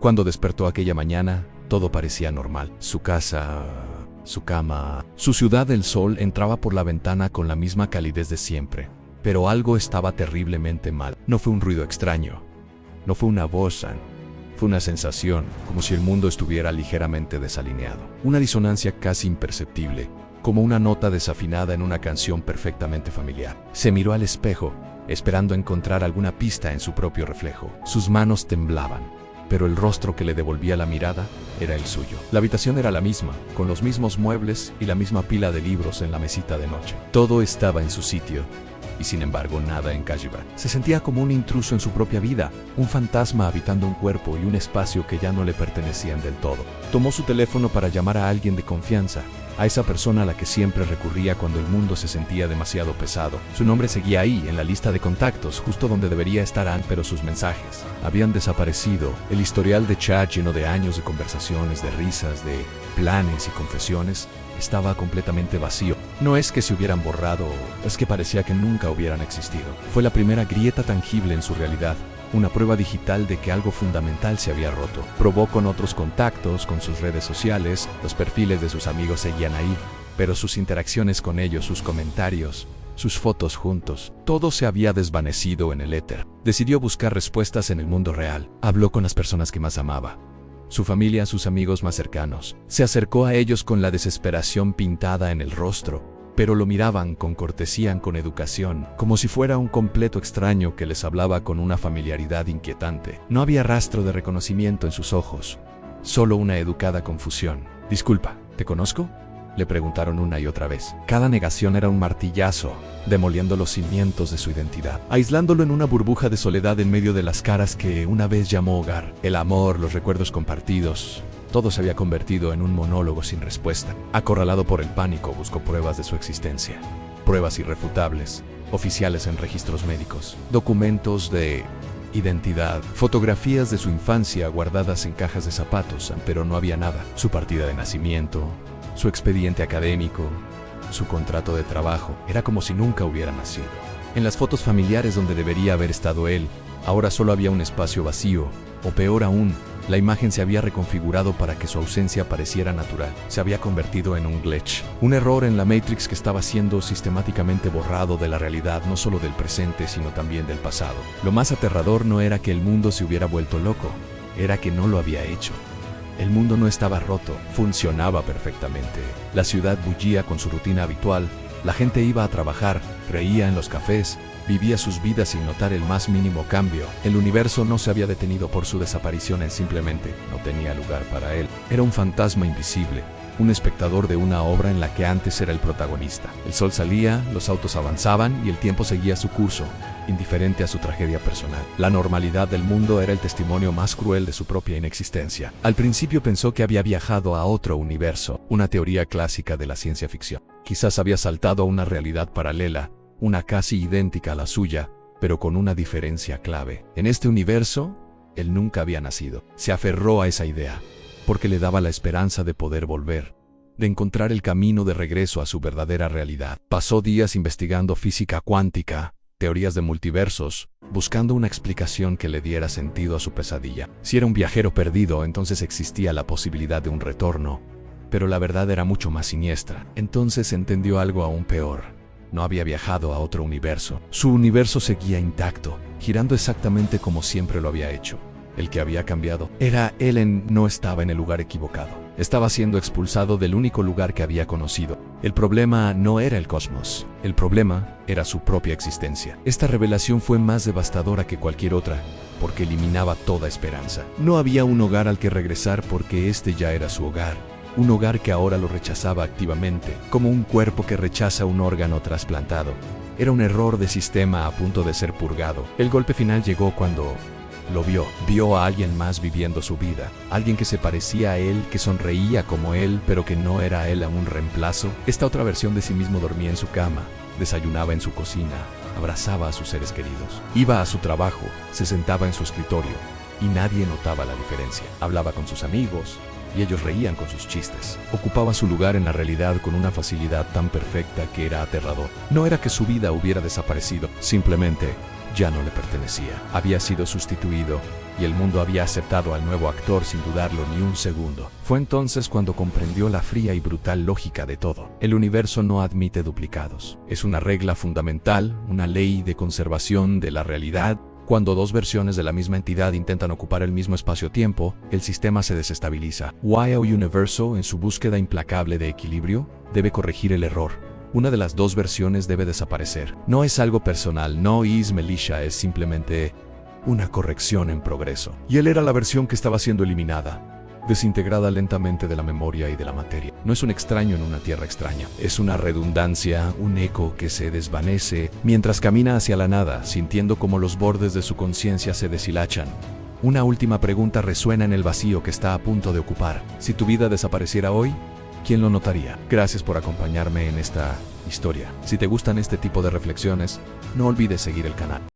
Cuando despertó aquella mañana, todo parecía normal. Su casa, su cama, su ciudad. El sol entraba por la ventana con la misma calidez de siempre. Pero algo estaba terriblemente mal. No fue un ruido extraño. No fue una voz. Fue una sensación, como si el mundo estuviera ligeramente desalineado. Una disonancia casi imperceptible, como una nota desafinada en una canción perfectamente familiar. Se miró al espejo, esperando encontrar alguna pista en su propio reflejo. Sus manos temblaban, pero el rostro que le devolvía la mirada era el suyo. La habitación era la misma, con los mismos muebles y la misma pila de libros en la mesita de noche. Todo estaba en su sitio. Y sin embargo nada en Kajiba. Se sentía como un intruso en su propia vida, un fantasma habitando un cuerpo y un espacio que ya no le pertenecían del todo. Tomó su teléfono para llamar a alguien de confianza, a esa persona a la que siempre recurría cuando el mundo se sentía demasiado pesado. Su nombre seguía ahí, en la lista de contactos, justo donde debería estar pero sus mensajes habían desaparecido. El historial de chat lleno de años de conversaciones, de risas, de planes y confesiones, estaba completamente vacío. No es que se hubieran borrado, es que parecía que nunca hubieran existido. Fue la primera grieta tangible en su realidad, una prueba digital de que algo fundamental se había roto. Probó con otros contactos, con sus redes sociales, los perfiles de sus amigos seguían ahí, pero sus interacciones con ellos, sus comentarios, sus fotos juntos, todo se había desvanecido en el éter. Decidió buscar respuestas en el mundo real. Habló con las personas que más amaba, su familia, sus amigos más cercanos. Se acercó a ellos con la desesperación pintada en el rostro, pero lo miraban con cortesía, con educación, como si fuera un completo extraño que les hablaba con una familiaridad inquietante. No había rastro de reconocimiento en sus ojos, solo una educada confusión. «Disculpa, ¿te conozco?», le preguntaron una y otra vez. Cada negación era un martillazo, demoliendo los cimientos de su identidad, aislándolo en una burbuja de soledad en medio de las caras que una vez llamó hogar. El amor, los recuerdos compartidos, todo se había convertido en un monólogo sin respuesta. Acorralado por el pánico, buscó pruebas de su existencia. Pruebas irrefutables, oficiales en registros médicos, documentos de identidad, fotografías de su infancia guardadas en cajas de zapatos, pero no había nada. Su partida de nacimiento, su expediente académico, su contrato de trabajo, era como si nunca hubiera nacido. En las fotos familiares donde debería haber estado él, ahora solo había un espacio vacío, o peor aún, la imagen se había reconfigurado para que su ausencia pareciera natural. Se había convertido en un glitch, un error en la Matrix que estaba siendo sistemáticamente borrado de la realidad, no solo del presente, sino también del pasado. Lo más aterrador no era que el mundo se hubiera vuelto loco, era que no lo había hecho. El mundo no estaba roto, funcionaba perfectamente. La ciudad bullía con su rutina habitual, la gente iba a trabajar, reía en los cafés, vivía sus vidas sin notar el más mínimo cambio. El universo no se había detenido por su desaparición, él simplemente no tenía lugar para él. Era un fantasma invisible, un espectador de una obra en la que antes era el protagonista. El sol salía, los autos avanzaban y el tiempo seguía su curso, indiferente a su tragedia personal. La normalidad del mundo era el testimonio más cruel de su propia inexistencia. Al principio pensó que había viajado a otro universo, una teoría clásica de la ciencia ficción. Quizás había saltado a una realidad paralela, una casi idéntica a la suya, pero con una diferencia clave. En este universo, él nunca había nacido. Se aferró a esa idea, porque le daba la esperanza de poder volver, de encontrar el camino de regreso a su verdadera realidad. Pasó días investigando física cuántica, teorías de multiversos, buscando una explicación que le diera sentido a su pesadilla. Si era un viajero perdido, entonces existía la posibilidad de un retorno, pero la verdad era mucho más siniestra. Entonces entendió algo aún peor. No había viajado a otro universo. Su universo seguía intacto, girando exactamente como siempre lo había hecho. El que había cambiado era Ellen. No estaba en el lugar equivocado. Estaba siendo expulsado del único lugar que había conocido. El problema no era el cosmos. El problema era su propia existencia. Esta revelación fue más devastadora que cualquier otra, porque eliminaba toda esperanza. No había un hogar al que regresar porque este ya era su hogar. Un hogar que ahora lo rechazaba activamente, como un cuerpo que rechaza un órgano trasplantado. Era un error de sistema a punto de ser purgado. El golpe final llegó cuando lo vio a alguien más viviendo su vida, alguien que se parecía a él, que sonreía como él, pero que no era él, un reemplazo. Esta otra versión de sí mismo dormía en su cama, desayunaba en su cocina, abrazaba a sus seres queridos, iba a su trabajo, se sentaba en su escritorio, y nadie notaba la diferencia. Hablaba con sus amigos, y ellos reían con sus chistes. Ocupaba su lugar en la realidad con una facilidad tan perfecta que era aterrador. No era que su vida hubiera desaparecido, simplemente ya no le pertenecía. Había sido sustituido y el mundo había aceptado al nuevo actor sin dudarlo ni un segundo. Fue entonces cuando comprendió la fría y brutal lógica de todo. El universo no admite duplicados. Es una regla fundamental, una ley de conservación de la realidad. Cuando dos versiones de la misma entidad intentan ocupar el mismo espacio-tiempo, el sistema se desestabiliza. Why Universo, en su búsqueda implacable de equilibrio, debe corregir el error. Una de las dos versiones debe desaparecer. No es algo personal, no es Melissa, es simplemente una corrección en progreso. Y él era la versión que estaba siendo eliminada, desintegrada lentamente de la memoria y de la materia. No es un extraño en una tierra extraña. Es una redundancia, un eco que se desvanece mientras camina hacia la nada, sintiendo como los bordes de su conciencia se deshilachan. Una última pregunta resuena en el vacío que está a punto de ocupar. Si tu vida desapareciera hoy, ¿quién lo notaría? Gracias por acompañarme en esta historia. Si te gustan este tipo de reflexiones, no olvides seguir el canal.